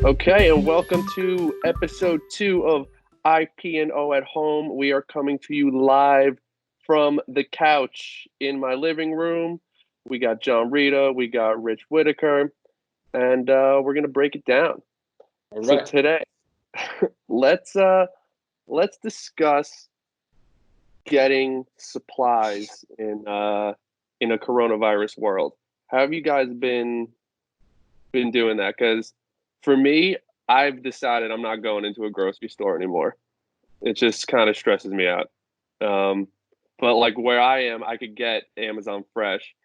Okay, and welcome to episode 2 of IP&O at Home. We are coming to you live from the couch in my living room. We got John Rita, we got Rich Whitaker, and we're gonna break it down. All So right. today, let's discuss getting supplies in a coronavirus world. How have you guys been doing that? Because for me, I've decided I'm not going into a grocery store anymore. It just kind of stresses me out. But like where I am, I could get Amazon Fresh,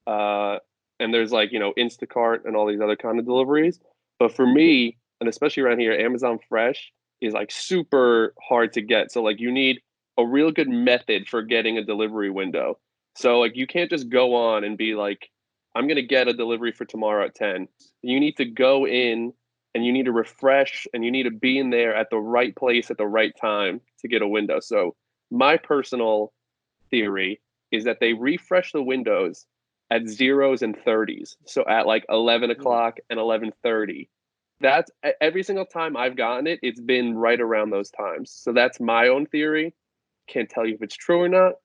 and there's like Instacart and all these other kind of deliveries. But for me, and especially around here, Amazon Fresh is like super hard to get. So like you need a real good method for getting a delivery window. So like you can't just go on and be like, I'm gonna get a delivery for tomorrow at 10. You need to go in and you need to refresh and you need to be in there at the right place at the right time to get a window. So my personal theory is that they refresh the windows at zeros and 30s. So at like 11 o'clock and 11:30. That's every single time I've gotten it, it's been right around those times. So that's my own theory. Can't tell you if it's true or not,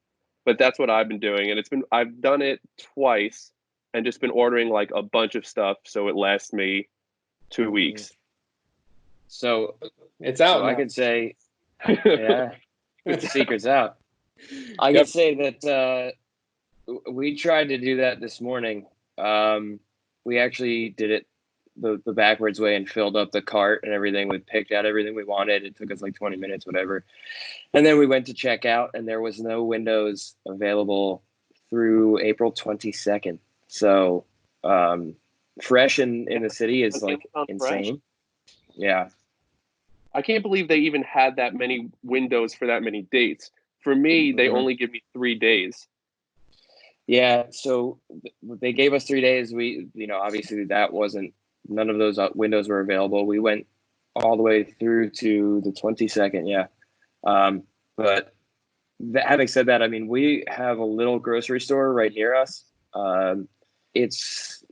but that's what I've been doing. And I've done it twice and just been ordering like a bunch of stuff so it lasts me 2 weeks. So It's out so I now. could say, yeah, the secret's out. I Yep. could say that we tried to do that this morning. We actually did it the backwards way and filled up the cart and everything. We picked out everything we wanted. It took us like 20 minutes, whatever. And then we went to check out, and there was no windows available through April 22nd. So fresh in the city is like insane. Yeah. I can't believe they even had that many windows for that many dates. For me, they Mhm. only give me 3 days. Yeah, so they gave us 3 days. Obviously that wasn't, none of those windows were available. We went all the way through to the 22nd. Yeah. But having said that, I mean, we have a little grocery store right near us. It's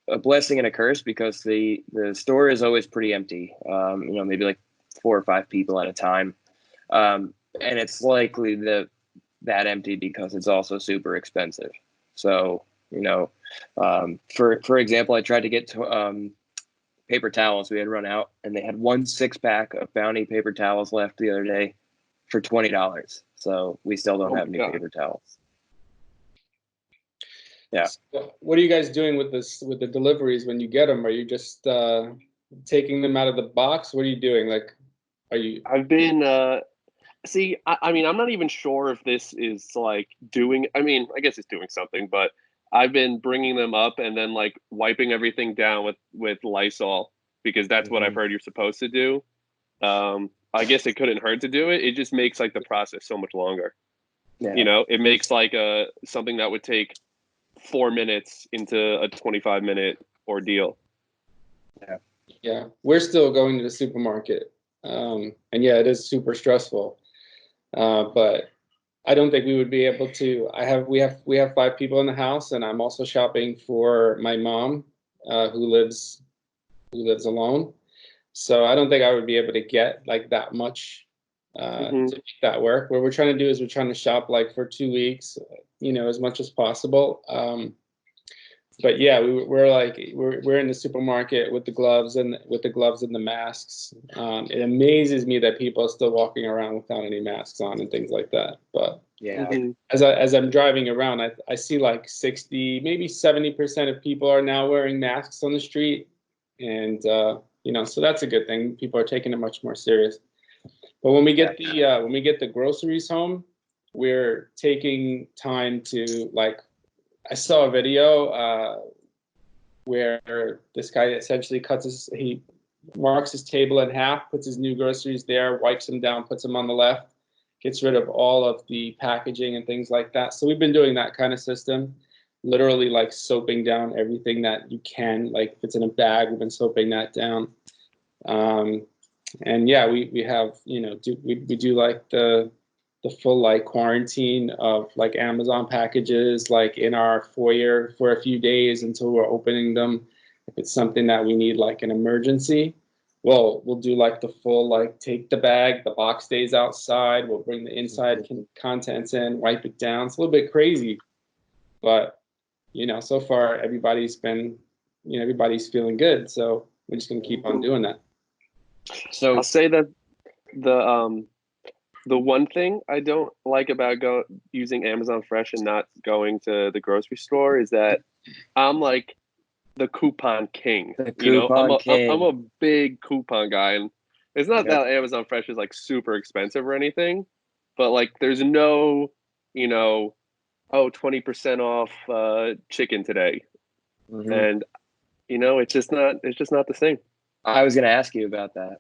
a blessing and a curse because the store is always pretty empty. Maybe like 4 or 5 people at a time. And it's likely that empty because it's also super expensive. So, for example, I tried to get paper towels. We had run out, and they had 1 6-pack of Bounty paper towels left the other day for $20. So we still don't have any paper towels. Yeah. So what are you guys doing with the deliveries when you get them? Are you just taking them out of the box? What are you doing? Like, are you? I've been see, I mean, I'm not even sure if this is like doing, I mean, I guess it's doing something, but I've been bringing them up and then like wiping everything down with Lysol because that's what I've heard you're supposed to do. I guess it couldn't hurt to do it. It just makes like the process so much longer. Yeah. It makes like something that would take 4 minutes into a 25-minute ordeal. Yeah, we're still going to the supermarket, and yeah, it is super stressful. But I don't think we would be able to. We have 5 people in the house, and I'm also shopping for my mom, who lives alone. So I don't think I would be able to get like that much to make that work. What we're trying to do is we're trying to shop like for 2 weeks, as much as possible. But yeah, we're in the supermarket with the gloves and the masks. It amazes me that people are still walking around without any masks on and things like that. But Yeah. as I'm driving around, I see like 60, maybe 70% of people are now wearing masks on the street, and so that's a good thing. People are taking it much more serious. But when we get the groceries home, we're taking time to like. I saw a video where this guy essentially he marks his table in half, puts his new groceries there, wipes them down, puts them on the left, gets rid of all of the packaging and things like that. So we've been doing that kind of system, literally like soaping down everything that you can. Like if it's in a bag, we've been soaping that down. And yeah, we have, we do like the full like quarantine of like Amazon packages like in our foyer for a few days until we're opening them if it's something that we need like an emergency. we'll do like the full, like take the bag, the box stays outside, we'll bring the inside contents in, wipe it down. It's a little bit crazy, but you know, so far everybody's been, you know, everybody's feeling good, so we're just gonna keep on doing that. So I'll say that the one thing I don't like about using Amazon Fresh and not going to the grocery store is that I'm like the coupon king. I'm a big coupon guy, and it's not that Amazon Fresh is like super expensive or anything, but like there's no, you know, 20% off chicken today, and you know it's just not the same. I was going to ask you about that,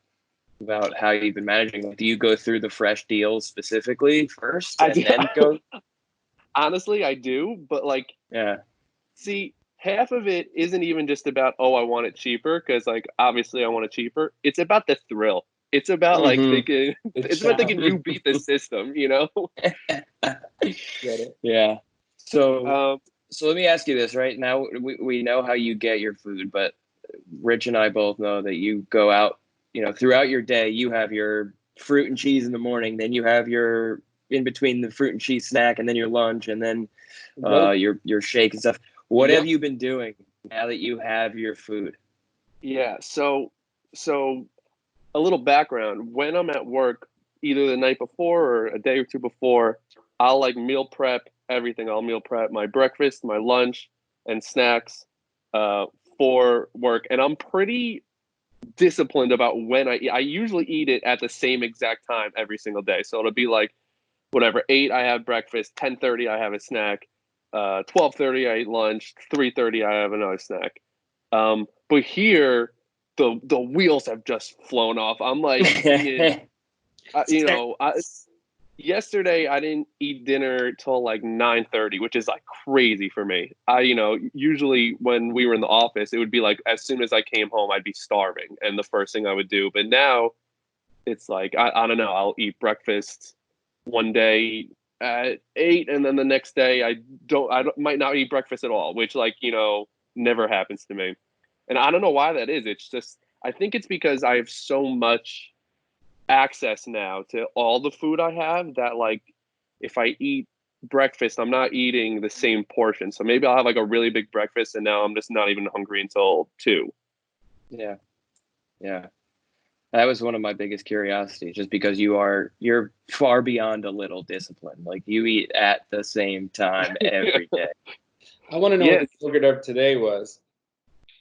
about how you've been managing. Do you go through the fresh deals specifically first and then go? Honestly, I do, but like, see, half of it isn't even just about, oh, I want it cheaper, because like obviously I want it cheaper. It's about the thrill. It's about like thinking. It's about thinking you beat the system. You know. Yeah. So let me ask you this. Right now, we know how you get your food, but Rich and I both know that you go out. You know, throughout your day, you have your fruit and cheese in the morning, then you have your in between the fruit and cheese snack, and then your lunch, and then your shake and stuff. What have you been doing now that you have your food? Yeah, so a little background. When I'm at work, either the night before or a day or two before, I'll like meal prep everything. I'll meal prep my breakfast, my lunch, and snacks for work. And I'm pretty disciplined about when I eat. I usually eat it at the same exact time every single day. So it'll be like whatever, 8 I have breakfast, 10:30 I have a snack, 12:30 I eat lunch, 3:30 I have another snack. But here the wheels have just flown off. I'm like eating, you know, yesterday I didn't eat dinner till like 9:30, which is like crazy for me. You know, usually when we were in the office, it would be like as soon as I came home, I'd be starving, and the first thing I would do. But now it's like I don't know. I'll eat breakfast one day at 8, and then the next day I might not eat breakfast at all, which like, you know, never happens to me. And I don't know why that is. It's just, I think it's because I have so much access now to all the food I have that like if I eat breakfast, I'm not eating the same portion. So maybe I'll have like a really big breakfast and now I'm just not even hungry until 2. Yeah. That was one of my biggest curiosities, just because you're far beyond a little discipline. Like you eat at the same time every day. I want to know what the yogurt of today was.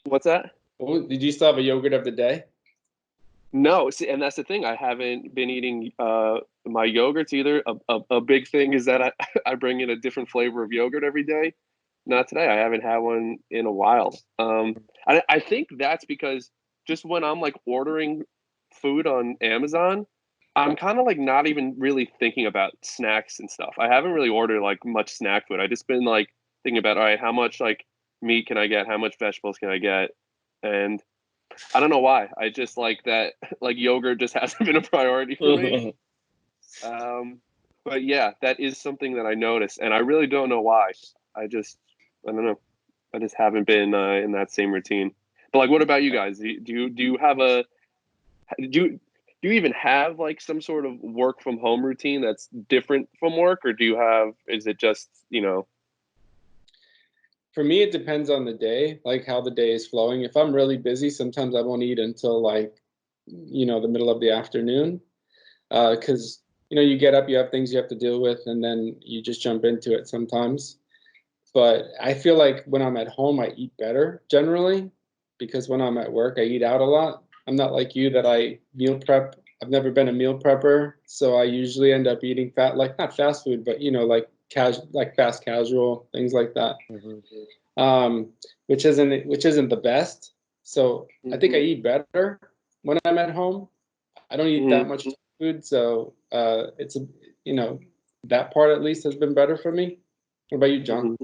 What's that? Did you still have a yogurt of the day? No, see, and that's the thing. I haven't been eating my yogurts either. A big thing is that I bring in a different flavor of yogurt every day. Not today. I haven't had one in a while. I think that's because just when I'm like ordering food on Amazon, I'm kind of like not even really thinking about snacks and stuff. I haven't really ordered like much snack food. I just been like thinking about, all right, how much like meat can I get? How much vegetables can I get? And I don't know why. I just like that. Like yogurt just hasn't been a priority for me. But yeah, that is something that I noticed, and I really don't know why. I don't know. I just haven't been in that same routine. But like, what about you guys? Do you have do you even have like some sort of work from home routine that's different from work, or is it just, you know? For me, it depends on the day, like how the day is flowing. If I'm really busy, sometimes I won't eat until like, you know, the middle of the afternoon. Because, you know, you get up, you have things you have to deal with, and then you just jump into it sometimes. But I feel like when I'm at home, I eat better generally, because when I'm at work, I eat out a lot. I'm not like you that I meal prep. I've never been a meal prepper, so I usually end up eating like not fast food, but you know, like fast casual things like that. Which isn't the best. So I think I eat better when I'm at home. I don't eat that much food, so it's you know, that part at least has been better for me. What about you, John?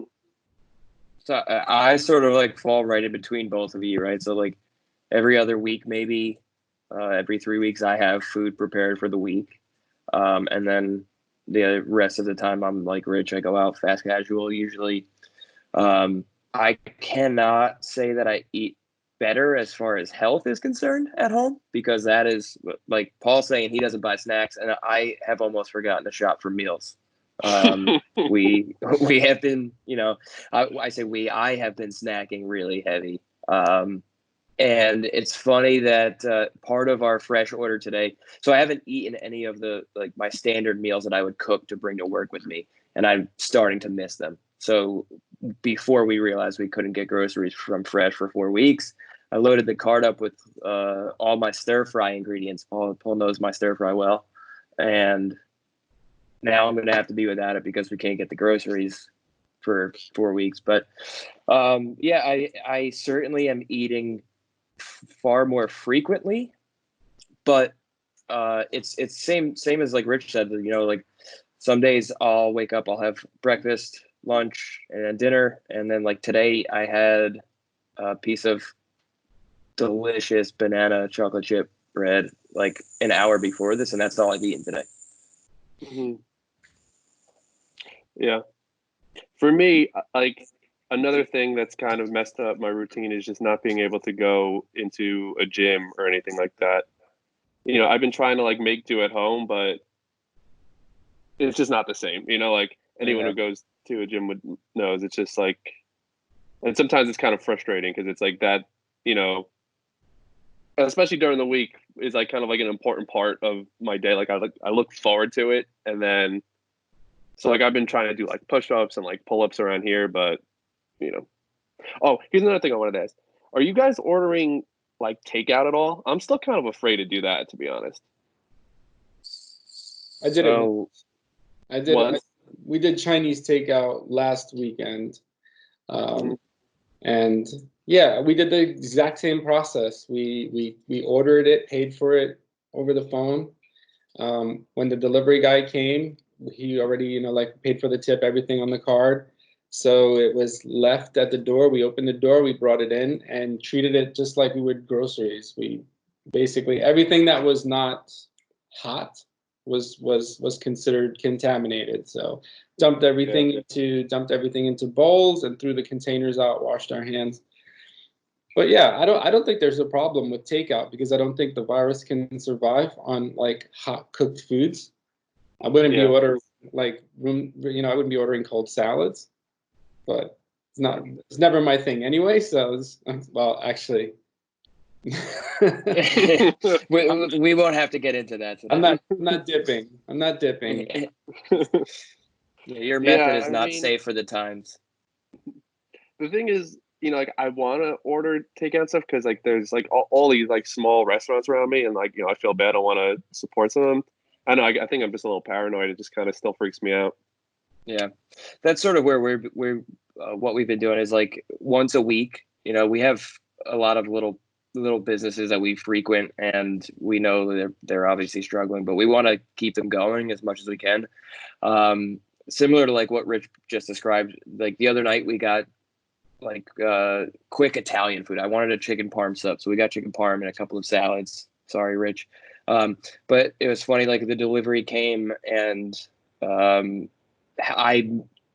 So I sort of like fall right in between both of you, right? So like every other week, maybe every 3 weeks, I have food prepared for the week, and then the rest of the time I'm like Rich. I go out fast casual usually. I cannot say that I eat better as far as health is concerned at home, because that is like Paul's saying, he doesn't buy snacks, and I have almost forgotten to shop for meals. We have been, I say I have been snacking really heavy. And it's funny that part of our fresh order today, so I haven't eaten any of the my standard meals that I would cook to bring to work with me, and I'm starting to miss them. So before we realized we couldn't get groceries from Fresh for 4 weeks, I loaded the cart up with all my stir fry ingredients. Paul knows my stir fry well, and now I'm going to have to be without it because we can't get the groceries for 4 weeks. But I certainly am eating far more frequently, but it's same as like Rich said, like some days I'll wake up, I'll have breakfast, lunch, and then dinner, and then like today I had a piece of delicious banana chocolate chip bread like an hour before this, and that's all I've eaten today. Mm-hmm. Yeah, for me, like another thing that's kind of messed up my routine is just not being able to go into a gym or anything like that. I've been trying to like make do at home, but it's just not the same. Like anyone who goes to a gym knows it's just like, and sometimes it's kind of frustrating because it's like that, especially during the week is like kind of like an important part of my day. Like I look forward to it, and then so like I've been trying to do like push-ups and like pull-ups around here, but Oh, here's another thing I wanted to ask. Are you guys ordering like takeout at all? I'm still kind of afraid to do that, to be honest. I did it. I did it. We did Chinese takeout last weekend. And yeah, we did the exact same process. We ordered it, paid for it over the phone. When the delivery guy came, he already, paid for the tip, everything on the card. So it was left at the door. We opened the door, we brought it in and treated it just like we would groceries. We basically, everything that was not hot was considered contaminated. So dumped everything into bowls and threw the containers out, washed our hands. But yeah, I don't think there's a problem with takeout because I don't think the virus can survive on like hot cooked foods. I wouldn't be ordering I wouldn't be ordering cold salads. But it's never my thing anyway. So actually, we won't have to get into that today. I'm not dipping. I'm not dipping. Your method is not safe for the times. The thing is, like I want to order takeout stuff because like there's like all these like small restaurants around me, and like I feel bad. I want to support some of them. I know. I think I'm just a little paranoid. It just kind of still freaks me out. Yeah, that's sort of where we're what we've been doing is like once a week. We have a lot of little businesses that we frequent, and we know they're obviously struggling, but we want to keep them going as much as we can. Similar to like what Rich just described. Like the other night, we got like quick Italian food. I wanted a chicken parm sub, so we got chicken parm and a couple of salads. Sorry, Rich. But it was funny. Like the delivery came and. I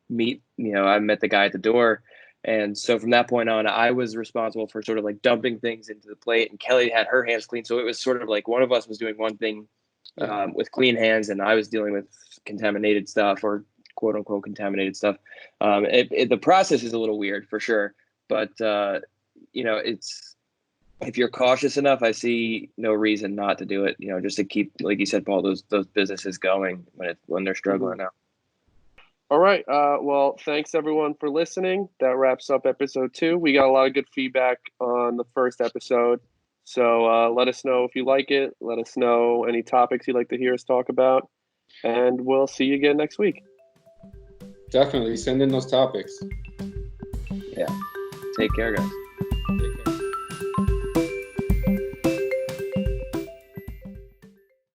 met the guy at the door. And so from that point on, I was responsible for sort of like dumping things into the plate, and Kelly had her hands clean. So it was sort of like one of us was doing one thing with clean hands, and I was dealing with contaminated stuff or quote unquote contaminated stuff. The process is a little weird for sure, but it's, if you're cautious enough, I see no reason not to do it, just to keep, like you said, Paul, those businesses going when they're struggling now. All right. Well, thanks everyone for listening. That wraps up episode 2. We got a lot of good feedback on the first episode. So let us know if you like it. Let us know any topics you'd like to hear us talk about. And we'll see you again next week. Definitely send in those topics. Yeah. Take care, guys.